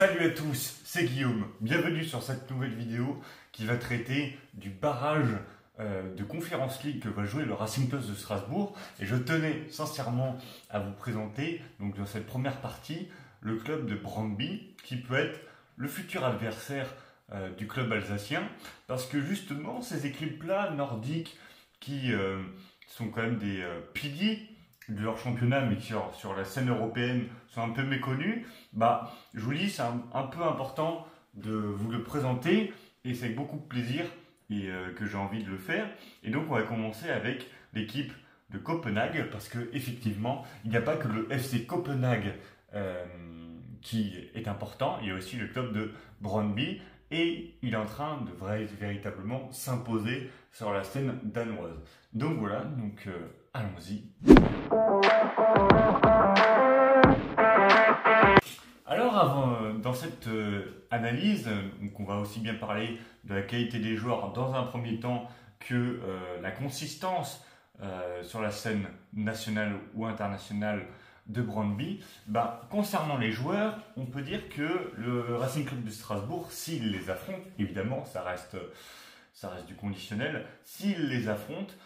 Salut à tous, c'est Guillaume. Bienvenue sur cette nouvelle vidéo qui va traiter du barrage de Conference League que va jouer le Racing Club de Strasbourg. Et je tenais sincèrement à vous présenter, donc dans cette première partie, le club de Brøndby qui peut être le futur adversaire du club alsacien. Parce que justement, ces équipes-là nordiques qui sont quand même des piliers de leur championnat, mais qui sur la scène européenne sont un peu méconnus, je vous dis, c'est un peu important de vous le présenter, et c'est avec beaucoup de plaisir que j'ai envie de le faire. Et donc on va commencer avec l'équipe de Copenhague, parce que effectivement, il n'y a pas que le FC Copenhague qui est important, il y a aussi le club de Brøndby, et il est en train de véritablement s'imposer sur la scène danoise. Donc voilà, allons-y. Alors, dans cette analyse, donc on va aussi bien parler de la qualité des joueurs dans un premier temps que la consistance sur la scène nationale ou internationale de Brøndby. Concernant les joueurs, on peut dire que le Racing Club de Strasbourg, s'il les affronte, évidemment, ça reste du conditionnel, s'il les affronte,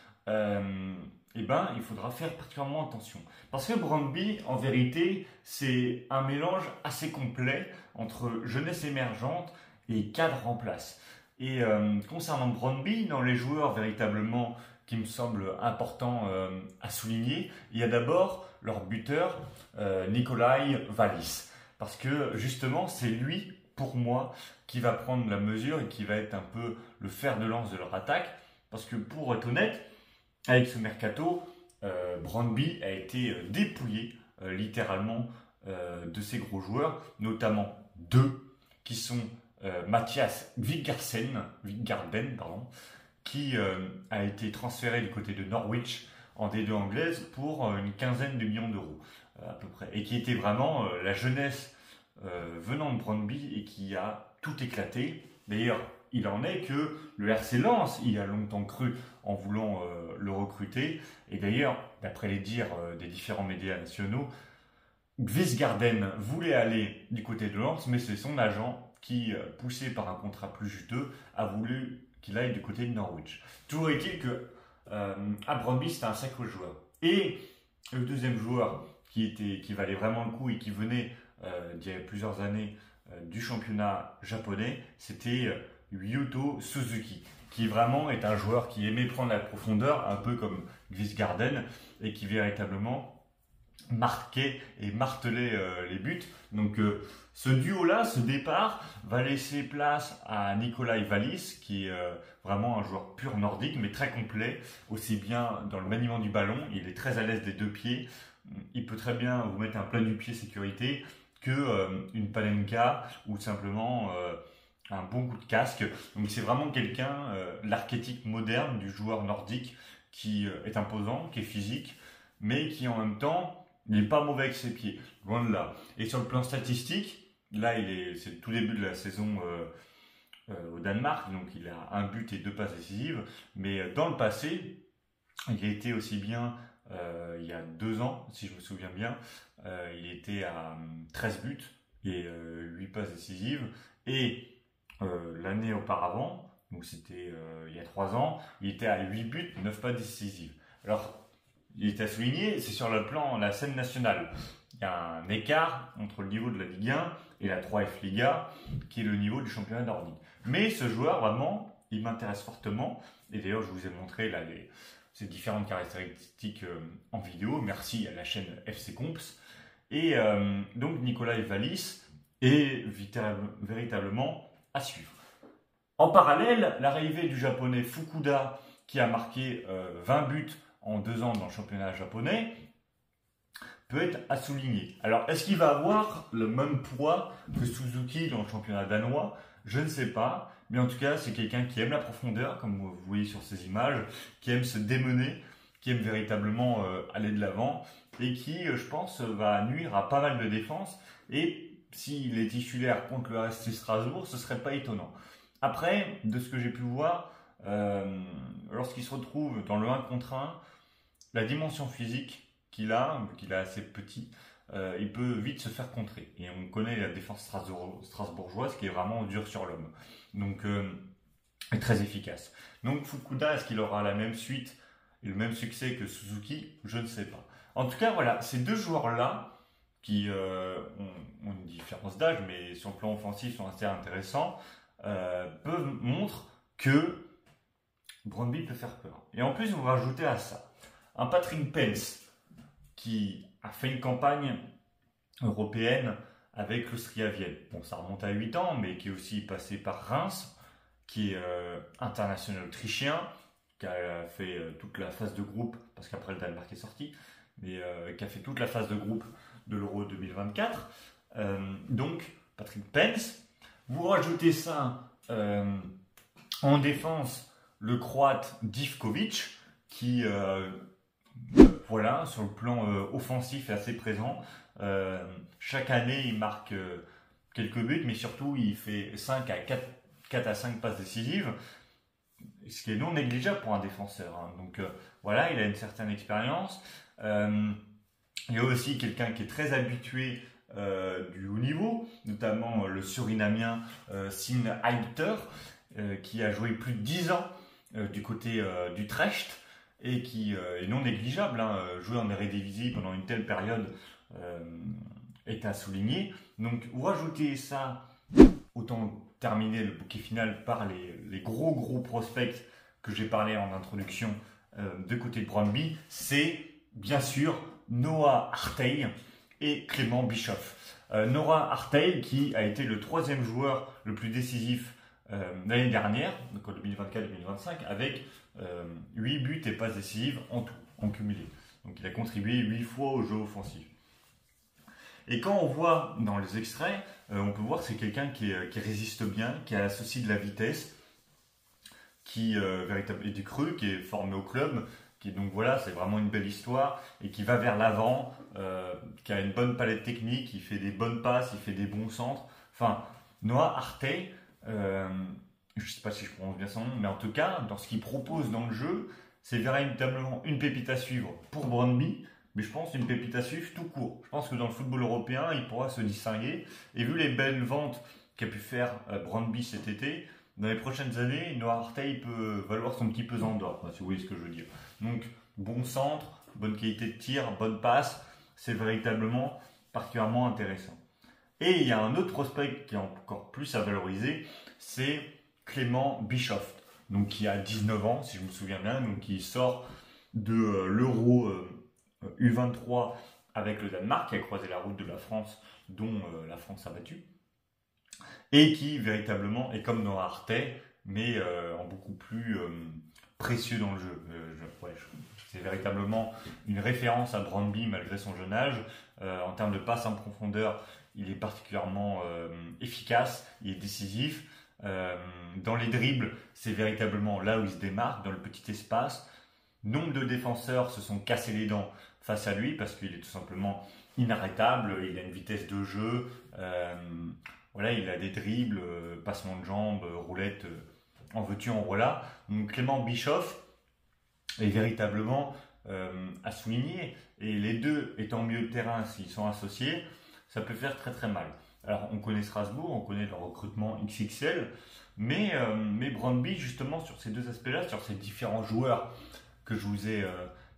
il faudra faire particulièrement attention. Parce que Brøndby, en vérité, c'est un mélange assez complet entre jeunesse émergente et cadre en place. Et concernant Brøndby, dans les joueurs véritablement qui me semblent importants à souligner, il y a d'abord leur buteur, Nicolai Wallis. Parce que justement, c'est lui, pour moi, qui va prendre la mesure et qui va être un peu le fer de lance de leur attaque. Parce que pour être honnête, avec ce mercato, Brøndby a été dépouillé littéralement de ses gros joueurs, notamment deux qui sont Mathias Wiggarden, qui a été transféré du côté de Norwich en D2 anglaise pour une quinzaine de millions d'euros à peu près, et qui était vraiment la jeunesse venant de Brøndby et qui a tout éclaté. D'ailleurs, il en est que le RC Lens y a longtemps cru en voulant le recruter. Et d'ailleurs, d'après les dires des différents médias nationaux, Wiggarden voulait aller du côté de Lens, mais c'est son agent qui, poussé par un contrat plus juteux, a voulu qu'il aille du côté de Norwich. Toujours est-il que à Brøndby, c'était un sacré joueur. Et le deuxième joueur qui valait vraiment le coup et qui venait d'il y a plusieurs années du championnat japonais, c'était Yuto Suzuki, qui vraiment est un joueur qui aimait prendre la profondeur, un peu comme Wiggarden, et qui véritablement marquait et martelait les buts. Donc ce duo-là, ce départ, va laisser place à Nicolai Wallis, qui est vraiment un joueur pur nordique, mais très complet, aussi bien dans le maniement du ballon, il est très à l'aise des deux pieds, il peut très bien vous mettre un plat du pied sécurité, que une palenka ou simplement un bon coup de casque. Donc c'est vraiment quelqu'un, l'archétype moderne du joueur nordique qui est imposant, qui est physique, mais qui en même temps n'est pas mauvais avec ses pieds, loin de là. Et sur le plan statistique, là c'est le tout début de la saison au Danemark, donc il a un but et 2 passes décisives, mais dans le passé, il a été aussi bien il y a 2 ans, si je me souviens bien, il était à 13 buts et 8 passes décisives, et l'année auparavant, donc c'était il y a 3 ans, il était à 8 buts, 9 passes décisives. Alors, il est à souligner, c'est sur la scène nationale. Il y a un écart entre le niveau de la Ligue 1 et la 3F Liga, qui est le niveau du championnat nordique. Mais ce joueur, vraiment, il m'intéresse fortement. Et d'ailleurs, je vous ai montré là ces différentes caractéristiques en vidéo. Merci à la chaîne FC Comps. Et donc, Nicolai Wallis est véritablement à suivre. En parallèle, l'arrivée du japonais Fukuda, qui a marqué 20 buts en 2 ans dans le championnat japonais, peut être à souligner. Alors, est-ce qu'il va avoir le même poids que Suzuki dans le championnat danois? Je ne sais pas, mais en tout cas, c'est quelqu'un qui aime la profondeur, comme vous voyez sur ces images, qui aime se démener, qui aime véritablement aller de l'avant, et qui, je pense, va nuire à pas mal de défense, et s'il est titulaire contre le RC Strasbourg, ce serait pas étonnant. Après, de ce que j'ai pu voir, lorsqu'il se retrouve dans le 1 contre 1, la dimension physique qu'il a assez petit, il peut vite se faire contrer. Et on connaît la défense strasbourgeoise qui est vraiment dure sur l'homme. Donc, est très efficace. Donc Fukuda, est-ce qu'il aura la même suite et le même succès que Suzuki? Je ne sais pas. En tout cas, voilà, ces deux joueurs-là, qui ont une différence d'âge, mais sur le plan offensif sont assez intéressants, montrent que Brøndby peut faire peur. Et en plus, on va rajouter à ça un Patrick Pence qui a fait une campagne européenne avec l'Austria Vienne. Bon, ça remonte à 8 ans, mais qui est aussi passé par Reims, qui est international autrichien, qui a fait toute la phase de groupe, parce qu'après le Danemark est sorti, mais qui a fait toute la phase de groupe de l'Euro 2024. Donc, Patrick Pence. Vous rajoutez ça en défense, le Croate Divkovic, qui, voilà, sur le plan offensif est assez présent. Chaque année, il marque quelques buts, mais surtout, il fait 4 à 5 passes décisives, ce qui est non négligeable pour un défenseur. Hein. Donc voilà, il a une certaine expérience. Il y a aussi quelqu'un qui est très habitué du haut niveau, notamment le Surinamien Sien Heimter, qui a joué plus de 10 ans du côté d'Utrecht et qui est non négligeable. Hein. Jouer en Eredivisie pendant une telle période est à souligner. Donc vous rajoutez ça, autant terminer le bouquet final par les gros prospects que j'ai parlé en introduction de côté de Brøndby, c'est bien sûr Noah Hartey et Clément Bischoff. Noah Hartey qui a été le 3e joueur le plus décisif l'année dernière, donc en 2024-2025, avec 8 buts et passes décisives en tout, en cumulé. Donc il a contribué 8 fois au jeu offensif. Et quand on voit dans les extraits, on peut voir que c'est quelqu'un qui résiste bien, qui a associé de la vitesse, qui est du cru, qui est formé au club, qui donc voilà, c'est vraiment une belle histoire et qui va vers l'avant, qui a une bonne palette technique, qui fait des bonnes passes, il fait des bons centres. Enfin, Noah Hartey, je ne sais pas si je prononce bien son nom, mais en tout cas, dans ce qu'il propose dans le jeu, c'est véritablement une pépite à suivre pour Brøndby. Mais je pense une pépite à suivre tout court. Je pense que dans le football européen, il pourra se distinguer. Et vu les belles ventes qu'a pu faire Brøndby cet été, dans les prochaines années, Noah Hartey peut valoir son petit pesant d'or, si vous voyez ce que je veux dire. Donc, bon centre, bonne qualité de tir, bonne passe, c'est véritablement particulièrement intéressant. Et il y a un autre prospect qui est encore plus à valoriser, c'est Clément Bischoff, donc qui a 19 ans, si je me souviens bien, donc qui sort de l'Euro U23 avec le Danemark, qui a croisé la route de la France, dont la France a battu, et qui véritablement est comme Noah Hartey, mais en beaucoup plus précieux dans le jeu. C'est véritablement une référence à Brøndby malgré son jeune âge. En termes de passe en profondeur, il est particulièrement efficace, il est décisif. Dans les dribbles, c'est véritablement là où il se démarque, dans le petit espace. Nombre de défenseurs se sont cassés les dents face à lui parce qu'il est tout simplement inarrêtable, il a une vitesse de jeu, voilà, il a des dribbles, passements de jambes, roulettes, en veux-tu, en voilà. Donc Clément Bischoff est véritablement à souligner, et les deux étant milieu de terrain, s'ils sont associés, ça peut faire très mal. Alors on connaît Strasbourg, on connaît leur recrutement XXL, mais Brøndby justement sur ces deux aspects-là, sur ces différents joueurs que je vous ai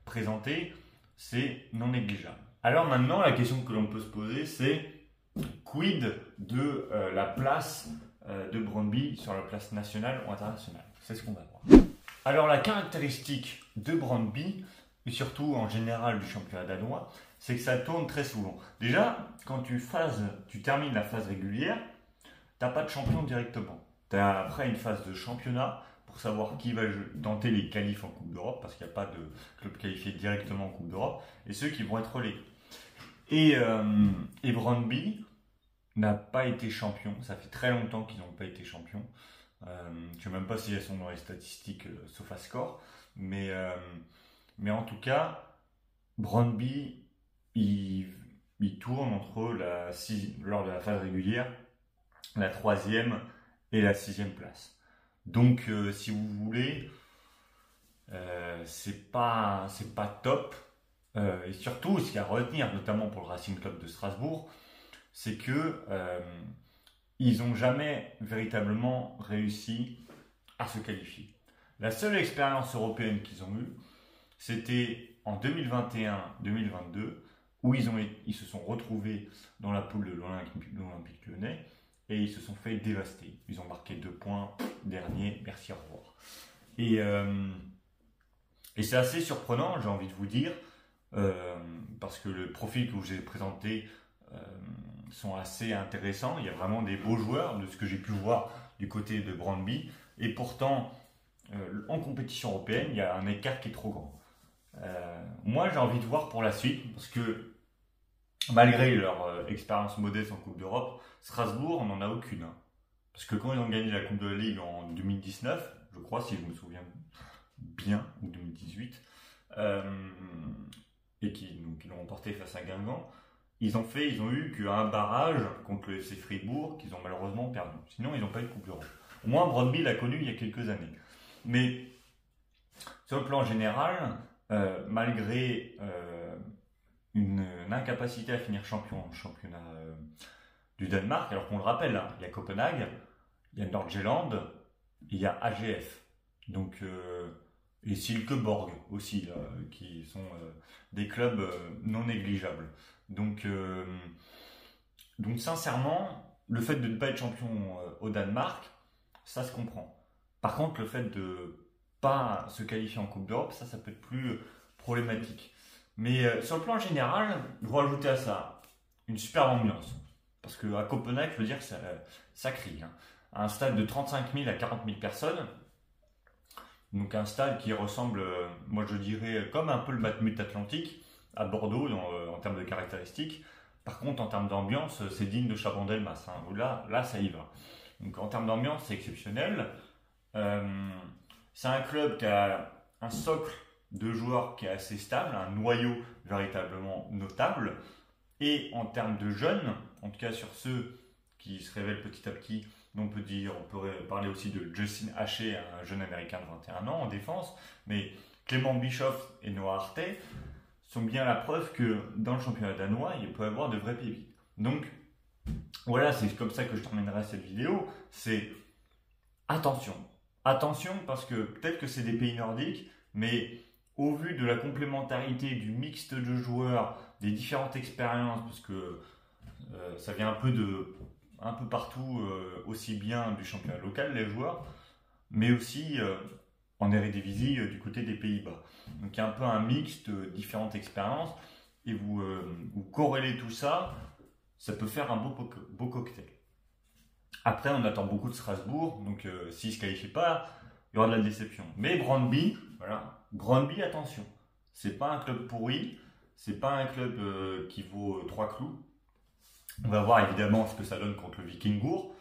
présentés, c'est non négligeable. Alors maintenant, la question que l'on peut se poser, c'est quid de la place de Brøndby sur la place nationale ou internationale? C'est ce qu'on va voir. Alors la caractéristique de Brøndby, et surtout en général du championnat danois, c'est que ça tourne très souvent. Déjà, quand tu termines la phase régulière, tu n'as pas de champion directement. Tu as après une phase de championnat pour savoir qui va tenter les qualifs en Coupe d'Europe, parce qu'il n'y a pas de club qualifié directement en Coupe d'Europe, et ceux qui vont être relégués. Et Brøndby n'a pas été champion, ça fait très longtemps qu'ils n'ont pas été champions. Je ne sais même pas si elles sont dans les statistiques SofaScore, mais en tout cas, Brøndby, il tourne entre lors de la phase régulière, la 3e et la 6e place. Donc, si vous voulez, c'est pas top. Et surtout, ce qu'il y a à retenir, notamment pour le Racing Club de Strasbourg, c'est que ils n'ont jamais véritablement réussi à se qualifier. La seule expérience européenne qu'ils ont eue, c'était en 2021-2022, où ils se sont retrouvés dans la poule de l'Olympique Lyonnais et ils se sont fait dévaster. Ils ont marqué 2 points, dernier, merci, au revoir. Et c'est assez surprenant, j'ai envie de vous dire, parce que le profil que je vous ai présenté sont assez intéressants. Il y a vraiment des beaux joueurs de ce que j'ai pu voir du côté de Brøndby. Et pourtant, en compétition européenne, il y a un écart qui est trop grand. Moi, j'ai envie de voir pour la suite, parce que malgré leur expérience modeste en Coupe d'Europe, Strasbourg n'en a aucune. Parce que quand ils ont gagné la Coupe de la Ligue en 2019, je crois, si je me souviens bien, ou 2018, et qu'ils l'ont remporté face à Guingamp, ils ont eu qu'un barrage contre le FC Fribourg qu'ils ont malheureusement perdu. Sinon, ils n'ont pas eu de Coupe d'Europe. Au moins, Brøndby l'a connu il y a quelques années. Mais sur le plan général, malgré une incapacité à finir championnat du Danemark, alors qu'on le rappelle, hein, il y a Copenhague, il y a Nord-Jylland, il y a AGF, donc, et Silkeborg aussi, là, qui sont des clubs non négligeables. Donc sincèrement, le fait de ne pas être champion au Danemark, ça se comprend. Par contre, le fait de ne pas se qualifier en Coupe d'Europe, ça peut être plus problématique. Mais sur le plan général, je vais rajouter à ça une superbe ambiance. Parce qu'à Copenhague, je veux dire que ça crie. Hein. Un stade de 35 000 à 40 000 personnes. Donc un stade qui ressemble, moi je dirais, comme un peu le Matmut Atlantique à Bordeaux en termes de caractéristiques. Par contre, en termes d'ambiance, c'est digne de Chabandelmas. Hein. Là, ça y va. Donc en termes d'ambiance, c'est exceptionnel. C'est un club qui a un socle de joueurs qui est assez stable, un noyau véritablement notable. Et en termes de jeunes, en tout cas sur ceux qui se révèlent petit à petit, on peut parler aussi de Justin Haché, un jeune américain de 21 ans en défense, mais Clément Bischoff et Noah Arte sont bien la preuve que dans le championnat danois, il peut y avoir de vrais pépites. Donc voilà, c'est comme ça que je terminerai cette vidéo, c'est attention parce que peut-être que c'est des pays nordiques, mais au vu de la complémentarité du mixte de joueurs, des différentes expériences, parce que ça vient un peu partout, aussi bien du championnat local, les joueurs, mais aussi en Eredivisie du côté des Pays-Bas. Donc il y a un peu un mixte de différentes expériences, et vous corrélez tout ça, ça peut faire un beau cocktail. Après, on attend beaucoup de Strasbourg, donc s'ils ne se qualifient pas, il y aura de la déception. Mais Brøndby, voilà, Brøndby, attention, c'est pas un club pourri, c'est pas un club qui vaut 3 clous. On va voir évidemment ce que ça donne contre le Vikingur,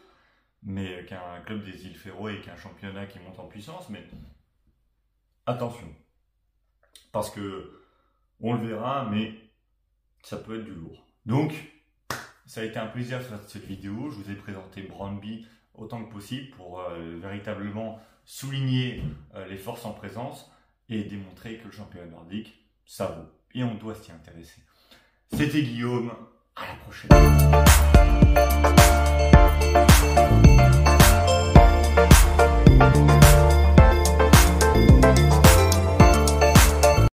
mais qu'un club des îles Féroé et qu'un championnat qui monte en puissance, mais attention, parce que on le verra, mais ça peut être du lourd. Donc, ça a été un plaisir de faire cette vidéo. Je vous ai présenté Brøndby autant que possible pour véritablement souligner les forces en présence et démontrer que le championnat nordique, ça vaut. Et on doit s'y intéresser. C'était Guillaume. À la prochaine.